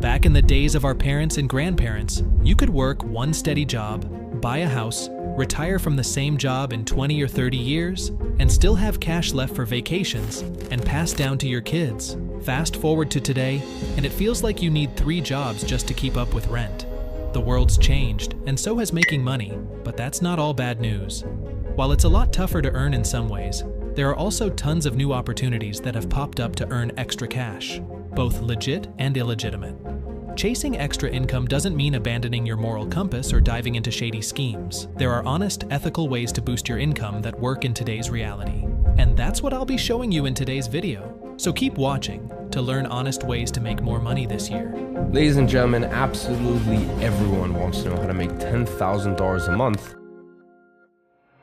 Back in the days of our parents and grandparents, you could work one steady job, buy a house, retire from the same job in 20 or 30 years, and still have cash left for vacations and pass down to your kids. Fast forward to today, and it feels like you need 3 jobs just to keep up with rent. The world's changed, and so has making money, but that's not all bad news. While it's a lot tougher to earn in some ways, there are also tons of new opportunities that have popped up to earn extra cash, both legit and illegitimate. Chasing extra income doesn't mean abandoning your moral compass or diving into shady schemes. There are honest, ethical ways to boost your income that work in today's reality. And that's what I'll be showing you in today's video. So keep watching to learn honest ways to make more money this year. Ladies and gentlemen, absolutely everyone wants to know how to make $10,000 a month.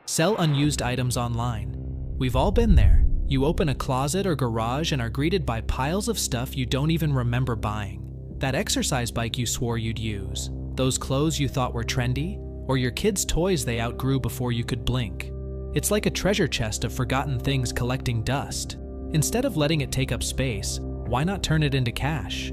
Sell unused items online. We've all been there. You open a closet or garage and are greeted by piles of stuff you don't even remember buying. That exercise bike you swore you'd use, those clothes you thought were trendy, or your kids' toys they outgrew before you could blink. It's like a treasure chest of forgotten things collecting dust. Instead of letting it take up space, why not turn it into cash?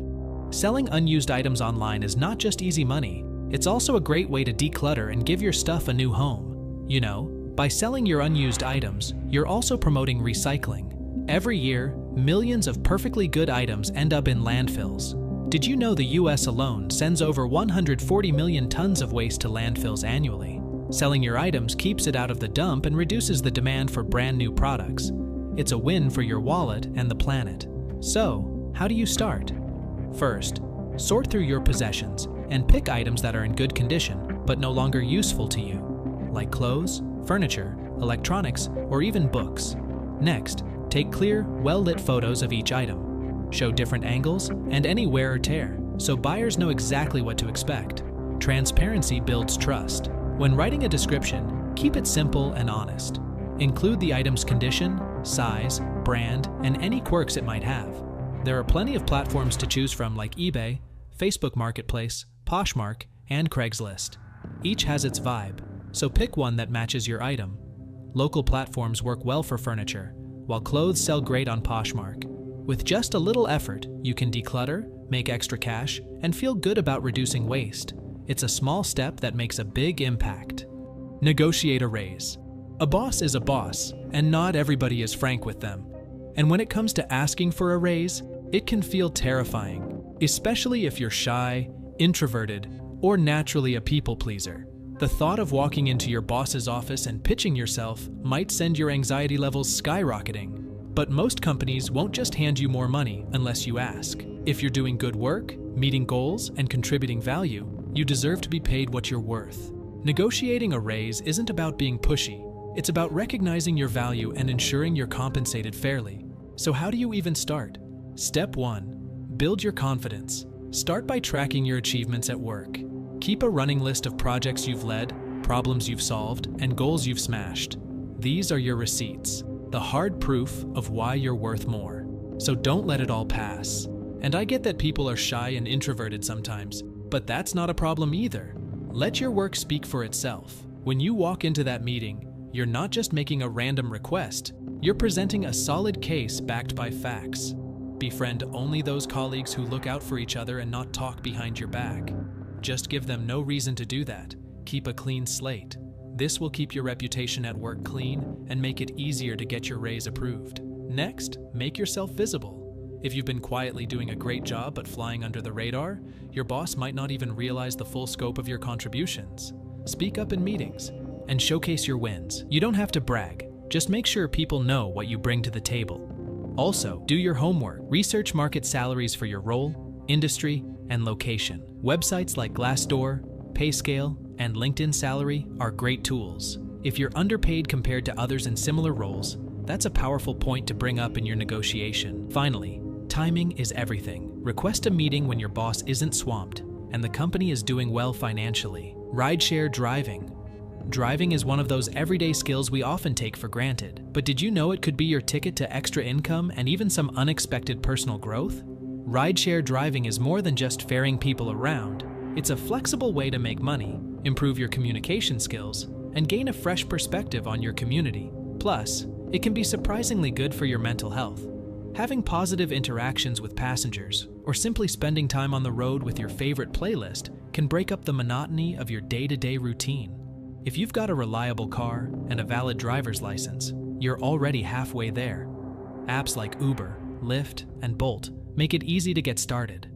Selling unused items online is not just easy money, it's also a great way to declutter and give your stuff a new home. You know, by selling your unused items, you're also promoting recycling. Every year, millions of perfectly good items end up in landfills. Did you know the US alone sends over 140 million tons of waste to landfills annually? Selling your items keeps it out of the dump and reduces the demand for brand new products. It's a win for your wallet and the planet. So, how do you start? First, sort through your possessions and pick items that are in good condition but no longer useful to you, like clothes, furniture, electronics, or even books. Next, take clear, well-lit photos of each item. Show different angles and any wear or tear, so buyers know exactly what to expect. Transparency builds trust. When writing a description, keep it simple and honest. Include the item's condition, size, brand, and any quirks it might have. There are plenty of platforms to choose from like eBay, Facebook Marketplace, Poshmark, and Craigslist. Each has its vibe, so pick one that matches your item. Local platforms work well for furniture, while clothes sell great on Poshmark. With just a little effort, you can declutter, make extra cash, and feel good about reducing waste. It's a small step that makes a big impact. Negotiate a raise. A boss is a boss, and not everybody is frank with them. And when it comes to asking for a raise, it can feel terrifying, especially if you're shy, introverted, or naturally a people pleaser. The thought of walking into your boss's office and pitching yourself might send your anxiety levels skyrocketing. But most companies won't just hand you more money unless you ask. If you're doing good work, meeting goals, and contributing value, you deserve to be paid what you're worth. Negotiating a raise isn't about being pushy. It's about recognizing your value and ensuring you're compensated fairly. So how do you even start? Step 1. Build your confidence. Start by tracking your achievements at work. Keep a running list of projects you've led, problems you've solved, and goals you've smashed. These are your receipts. The hard proof of why you're worth more. So don't let it all pass. And I get that people are shy and introverted sometimes, but that's not a problem either. Let your work speak for itself. When you walk into that meeting, you're not just making a random request, you're presenting a solid case backed by facts. Befriend only those colleagues who look out for each other and not talk behind your back. Just give them no reason to do that. Keep a clean slate. This will keep your reputation at work clean and make it easier to get your raise approved. Next, make yourself visible. If you've been quietly doing a great job but flying under the radar, your boss might not even realize the full scope of your contributions. Speak up in meetings and showcase your wins. You don't have to brag, just make sure people know what you bring to the table. Also, do your homework. Research market salaries for your role, industry, and location. Websites like Glassdoor, Payscale, and LinkedIn Salary are great tools. If you're underpaid compared to others in similar roles, that's a powerful point to bring up in your negotiation. Finally, timing is everything. Request a meeting when your boss isn't swamped and the company is doing well financially. Rideshare driving. Driving is one of those everyday skills we often take for granted. But did you know it could be your ticket to extra income and even some unexpected personal growth? Rideshare driving is more than just ferrying people around. It's a flexible way to make money, improve your communication skills, and gain a fresh perspective on your community. Plus, it can be surprisingly good for your mental health. Having positive interactions with passengers, or simply spending time on the road with your favorite playlist can break up the monotony of your day-to-day routine. If you've got a reliable car and a valid driver's license, you're already halfway there. Apps like Uber, Lyft, and Bolt make it easy to get started.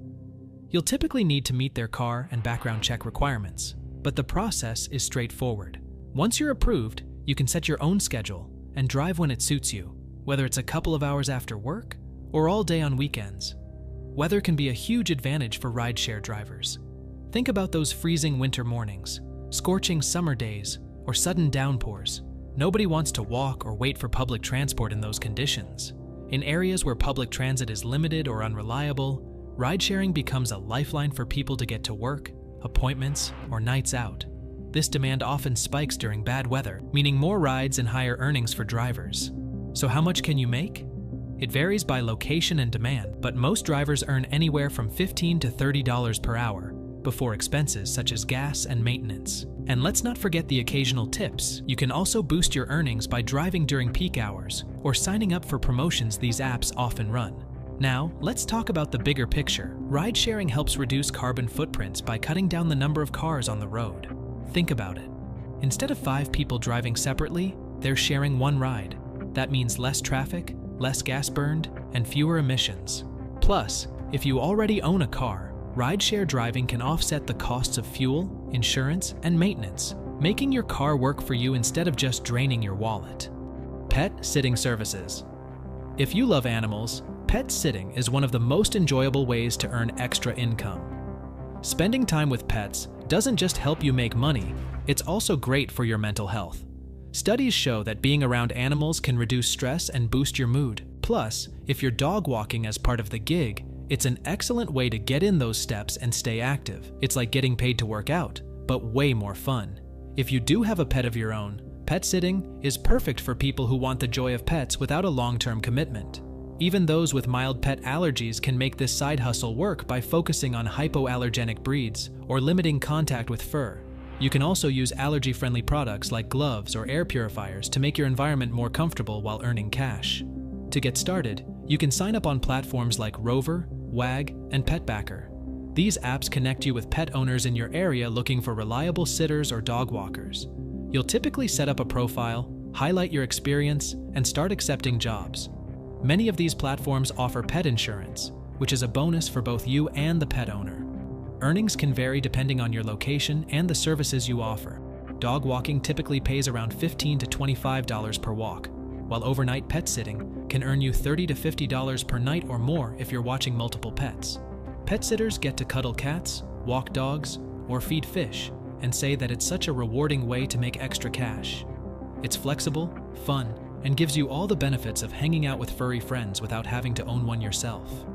You'll typically need to meet their car and background check requirements, but the process is straightforward. Once you're approved, you can set your own schedule and drive when it suits you, whether it's a couple of hours after work or all day on weekends. Weather can be a huge advantage for rideshare drivers. Think about those freezing winter mornings, scorching summer days, or sudden downpours. Nobody wants to walk or wait for public transport in those conditions. In areas where public transit is limited or unreliable, ride-sharing becomes a lifeline for people to get to work, appointments, or nights out. This demand often spikes during bad weather, meaning more rides and higher earnings for drivers. So how much can you make? It varies by location and demand, but most drivers earn anywhere from $15 to $30 per hour, before expenses such as gas and maintenance. And let's not forget the occasional tips. You can also boost your earnings by driving during peak hours or signing up for promotions these apps often run. Now, let's talk about the bigger picture. Ride-sharing helps reduce carbon footprints by cutting down the number of cars on the road. Think about it. Instead of 5 people driving separately, they're sharing one ride. That means less traffic, less gas burned, and fewer emissions. Plus, if you already own a car, rideshare driving can offset the costs of fuel, insurance, and maintenance, making your car work for you instead of just draining your wallet. Pet sitting services. If you love animals, pet sitting is one of the most enjoyable ways to earn extra income. Spending time with pets doesn't just help you make money, it's also great for your mental health. Studies show that being around animals can reduce stress and boost your mood. Plus, if you're dog walking as part of the gig, it's an excellent way to get in those steps and stay active. It's like getting paid to work out, but way more fun. If you do have a pet of your own, pet sitting is perfect for people who want the joy of pets without a long-term commitment. Even those with mild pet allergies can make this side hustle work by focusing on hypoallergenic breeds or limiting contact with fur. You can also use allergy-friendly products like gloves or air purifiers to make your environment more comfortable while earning cash. To get started, you can sign up on platforms like Rover, Wag, and Petbacker. These apps connect you with pet owners in your area looking for reliable sitters or dog walkers. You'll typically set up a profile, highlight your experience, and start accepting jobs. Many of these platforms offer pet insurance, which is a bonus for both you and the pet owner. Earnings can vary depending on your location and the services you offer. Dog walking typically pays around $15 to $25 per walk, while overnight pet sitting can earn you $30 to $50 per night or more if you're watching multiple pets. Pet sitters get to cuddle cats, walk dogs, or feed fish, and say that it's such a rewarding way to make extra cash. It's flexible, fun, and gives you all the benefits of hanging out with furry friends without having to own one yourself.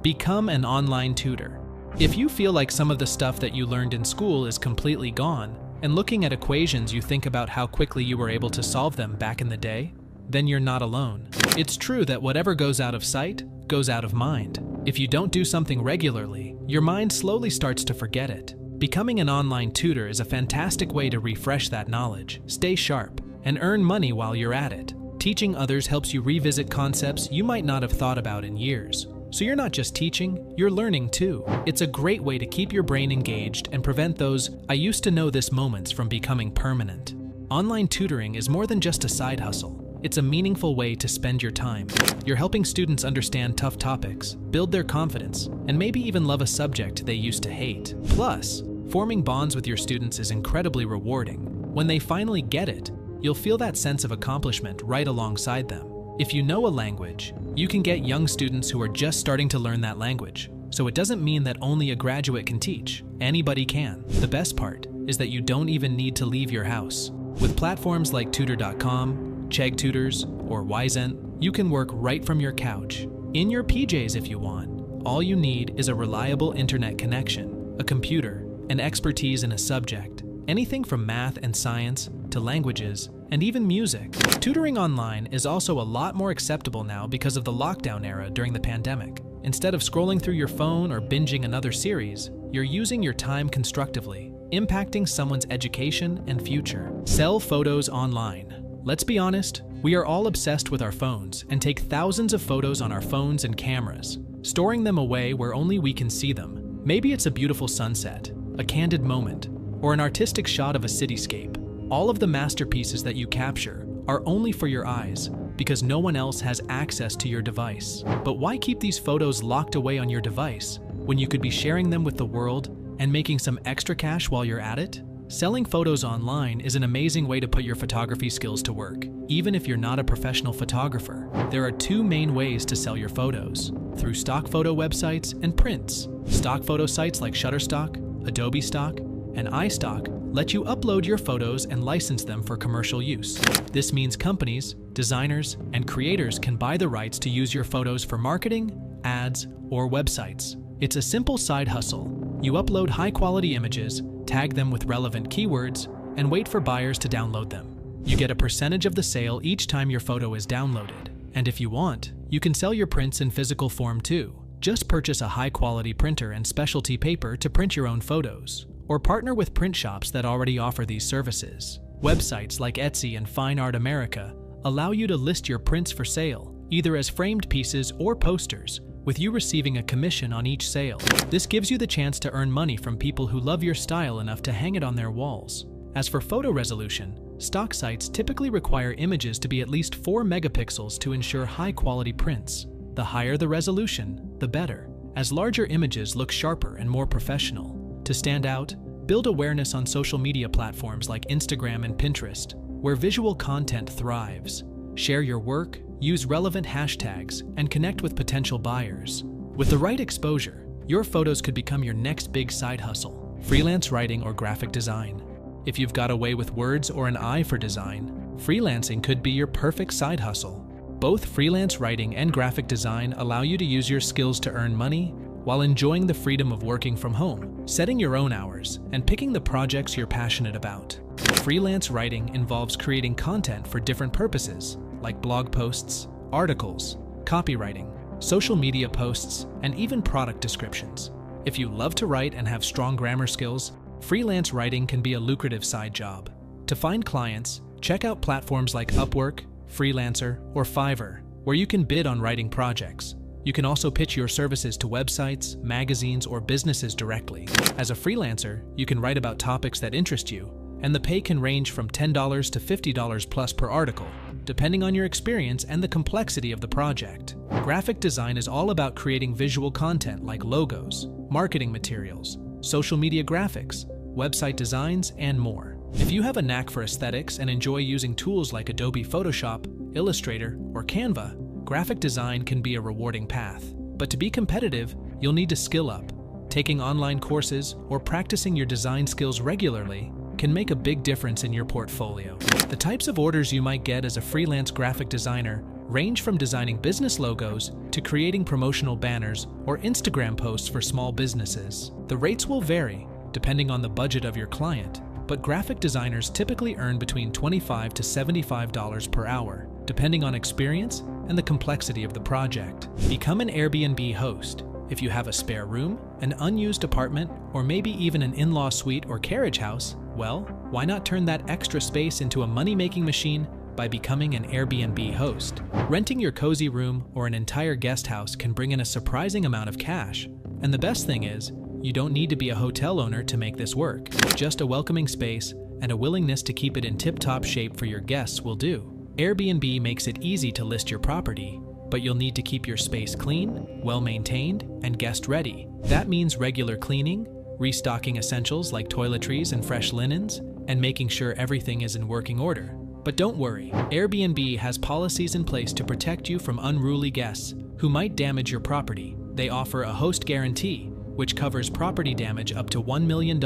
Become an online tutor. If you feel like some of the stuff that you learned in school is completely gone, and looking at equations you think about how quickly you were able to solve them back in the day, then you're not alone. It's true that whatever goes out of sight goes out of mind. If you don't do something regularly, your mind slowly starts to forget it. Becoming an online tutor is a fantastic way to refresh that knowledge, stay sharp, and earn money while you're at it. Teaching others helps you revisit concepts you might not have thought about in years. So you're not just teaching, you're learning too. It's a great way to keep your brain engaged and prevent those "I used to know this" moments from becoming permanent. Online tutoring is more than just a side hustle. It's a meaningful way to spend your time. You're helping students understand tough topics, build their confidence, and maybe even love a subject they used to hate. Plus, forming bonds with your students is incredibly rewarding. When they finally get it, you'll feel that sense of accomplishment right alongside them. If you know a language, you can get young students who are just starting to learn that language. So it doesn't mean that only a graduate can teach. Anybody can. The best part is that you don't even need to leave your house. With platforms like Tutor.com, Chegg Tutors, or Wyzent, you can work right from your couch, in your PJs if you want. All you need is a reliable internet connection, a computer, and expertise in a subject. Anything from math and science to languages and even music. Tutoring online is also a lot more acceptable now because of the lockdown era during the pandemic. Instead of scrolling through your phone or binging another series, you're using your time constructively, impacting someone's education and future. Sell photos online. Let's be honest, we are all obsessed with our phones and take thousands of photos on our phones and cameras. storing them away where only we can see them. Maybe it's a beautiful sunset, a candid moment, or an artistic shot of a cityscape. All of the masterpieces that you capture are only for your eyes because no one else has access to your device. But why keep these photos locked away on your device when you could be sharing them with the world and making some extra cash while you're at it? Selling photos online is an amazing way to put your photography skills to work. Even if you're not a professional photographer, there are two main ways to sell your photos: through stock photo websites and prints. Stock photo sites like Shutterstock, Adobe Stock, and iStock let you upload your photos and license them for commercial use. This means companies, designers, and creators can buy the rights to use your photos for marketing, ads, or websites. It's a simple side hustle. You upload high-quality images, tag them with relevant keywords, and wait for buyers to download them. You get a percentage of the sale each time your photo is downloaded. And if you want, you can sell your prints in physical form too. Just purchase a high-quality printer and specialty paper to print your own photos, or partner with print shops that already offer these services. Websites like Etsy and Fine Art America allow you to list your prints for sale, either as framed pieces or posters, with you receiving a commission on each sale. This gives you the chance to earn money from people who love your style enough to hang it on their walls. As for photo resolution, stock sites typically require images to be at least 4 megapixels to ensure high-quality prints. The higher the resolution, the better, as larger images look sharper and more professional. To stand out, build awareness on social media platforms like Instagram and Pinterest, where visual content thrives. Share your work, use relevant hashtags, and connect with potential buyers. With the right exposure, your photos could become your next big side hustle: freelance writing or graphic design. If you've got a way with words or an eye for design, freelancing could be your perfect side hustle. Both freelance writing and graphic design allow you to use your skills to earn money while enjoying the freedom of working from home, setting your own hours, and picking the projects you're passionate about. Freelance writing involves creating content for different purposes, like blog posts, articles, copywriting, social media posts, and even product descriptions. If you love to write and have strong grammar skills, freelance writing can be a lucrative side job. To find clients, check out platforms like Upwork, Freelancer, or Fiverr, where you can bid on writing projects. You can also pitch your services to websites, magazines, or businesses directly. As a freelancer, you can write about topics that interest you, and the pay can range from $10 to $50 plus per article, depending on your experience and the complexity of the project. Graphic design is all about creating visual content like logos, marketing materials, social media graphics, website designs, and more. If you have a knack for aesthetics and enjoy using tools like Adobe Photoshop, Illustrator, or Canva, graphic design can be a rewarding path. But to be competitive, you'll need to skill up. Taking online courses or practicing your design skills regularly can make a big difference in your portfolio. The types of orders you might get as a freelance graphic designer range from designing business logos to creating promotional banners or Instagram posts for small businesses. The rates will vary depending on the budget of your client, but graphic designers typically earn between $25 to $75 per hour, depending on experience and the complexity of the project. Become an Airbnb host. If you have a spare room, an unused apartment, or maybe even an in-law suite or carriage house, well, why not turn that extra space into a money-making machine by becoming an Airbnb host? Renting your cozy room or an entire guest house can bring in a surprising amount of cash. And the best thing is, you don't need to be a hotel owner to make this work. Just a welcoming space and a willingness to keep it in tip-top shape for your guests will do. Airbnb makes it easy to list your property, but you'll need to keep your space clean, well-maintained, and guest-ready. That means regular cleaning, restocking essentials like toiletries and fresh linens, and making sure everything is in working order. But don't worry, Airbnb has policies in place to protect you from unruly guests who might damage your property. They offer a host guarantee, which covers property damage up to $1 million,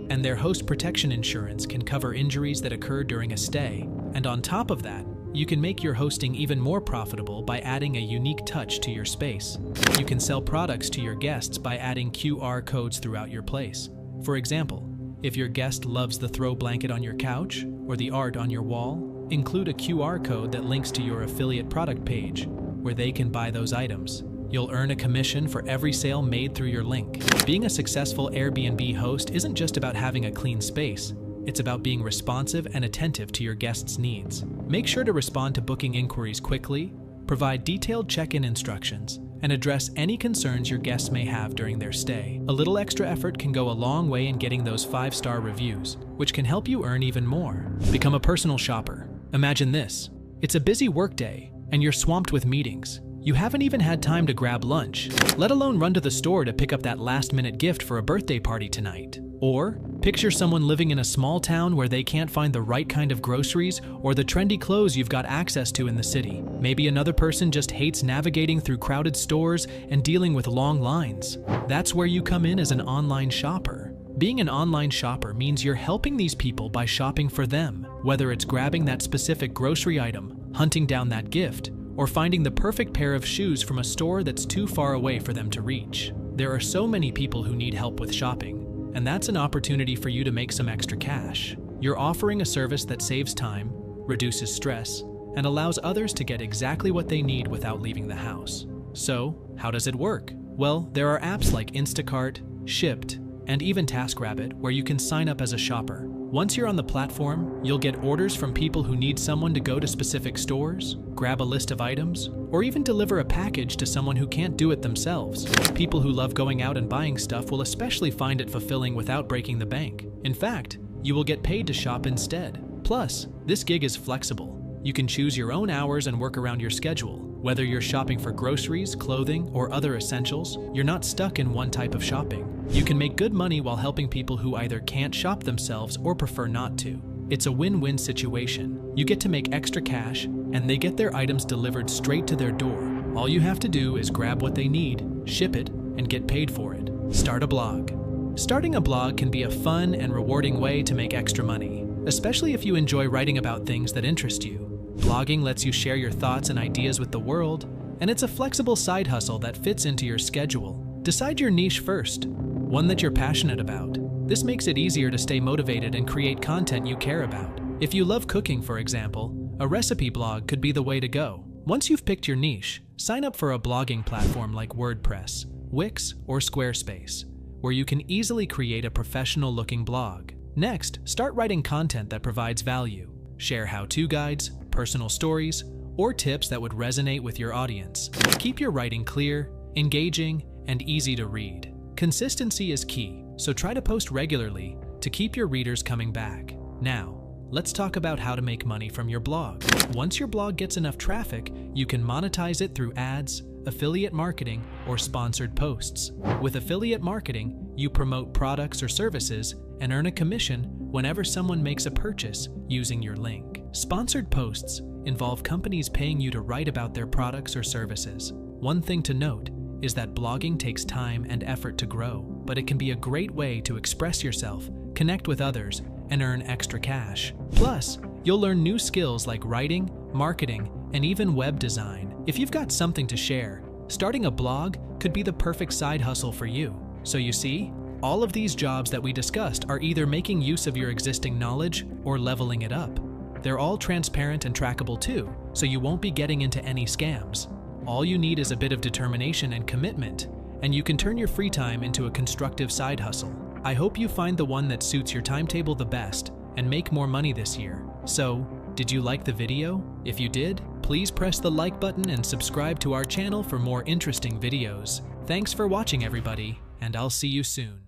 and their host protection insurance can cover injuries that occur during a stay. And on top of that, you can make your hosting even more profitable by adding a unique touch to your space. You can sell products to your guests by adding QR codes throughout your place. For example, if your guest loves the throw blanket on your couch or the art on your wall, include a QR code that links to your affiliate product page, where they can buy those items. You'll earn a commission for every sale made through your link. Being a successful Airbnb host isn't just about having a clean space. It's about being responsive and attentive to your guests' needs. Make sure to respond to booking inquiries quickly, provide detailed check-in instructions, and address any concerns your guests may have during their stay. A little extra effort can go a long way in getting those 5-star reviews, which can help you earn even more. Become a personal shopper. Imagine this. It's a busy workday, and you're swamped with meetings. You haven't even had time to grab lunch, let alone run to the store to pick up that last-minute gift for a birthday party tonight. Or picture someone living in a small town where they can't find the right kind of groceries or the trendy clothes you've got access to in the city. Maybe another person just hates navigating through crowded stores and dealing with long lines. That's where you come in as an online shopper. Being an online shopper means you're helping these people by shopping for them, whether it's grabbing that specific grocery item, hunting down that gift, or finding the perfect pair of shoes from a store that's too far away for them to reach. There are so many people who need help with shopping, and that's an opportunity for you to make some extra cash. You're offering a service that saves time, reduces stress, and allows others to get exactly what they need without leaving the house. So, how does it work? Well, there are apps like Instacart, Shipt, and even TaskRabbit where you can sign up as a shopper. Once you're on the platform, you'll get orders from people who need someone to go to specific stores, grab a list of items, or even deliver a package to someone who can't do it themselves. People who love going out and buying stuff will especially find it fulfilling without breaking the bank. In fact, you will get paid to shop instead. Plus, this gig is flexible. You can choose your own hours and work around your schedule. Whether you're shopping for groceries, clothing, or other essentials, you're not stuck in one type of shopping. You can make good money while helping people who either can't shop themselves or prefer not to. It's a win-win situation. You get to make extra cash, and they get their items delivered straight to their door. All you have to do is grab what they need, ship it, and get paid for it. Start a blog. Starting a blog can be a fun and rewarding way to make extra money, especially if you enjoy writing about things that interest you. Blogging lets you share your thoughts and ideas with the world, and it's a flexible side hustle that fits into your schedule. Decide your niche first, one that you're passionate about. This makes it easier to stay motivated and create content you care about. If you love cooking, for example, a recipe blog could be the way to go. Once you've picked your niche, sign up for a blogging platform like WordPress, Wix, or Squarespace, where you can easily create a professional-looking blog. Next, start writing content that provides value. Share how-to guides, personal stories, or tips that would resonate with your audience. Keep your writing clear, engaging, and easy to read. Consistency is key, so try to post regularly to keep your readers coming back. Now, let's talk about how to make money from your blog. Once your blog gets enough traffic, you can monetize it through ads, affiliate marketing, or sponsored posts. With affiliate marketing, you promote products or services and earn a commission whenever someone makes a purchase using your link. Sponsored posts involve companies paying you to write about their products or services. One thing to note is that blogging takes time and effort to grow, but it can be a great way to express yourself, connect with others, and earn extra cash. Plus, you'll learn new skills like writing, marketing, and even web design. If you've got something to share, starting a blog could be the perfect side hustle for you. So you see, all of these jobs that we discussed are either making use of your existing knowledge or leveling it up. They're all transparent and trackable too, so you won't be getting into any scams. All you need is a bit of determination and commitment, and you can turn your free time into a constructive side hustle. I hope you find the one that suits your timetable the best and make more money this year. So, did you like the video? If you did, please press the like button and subscribe to our channel for more interesting videos. Thanks for watching, everybody, and I'll see you soon.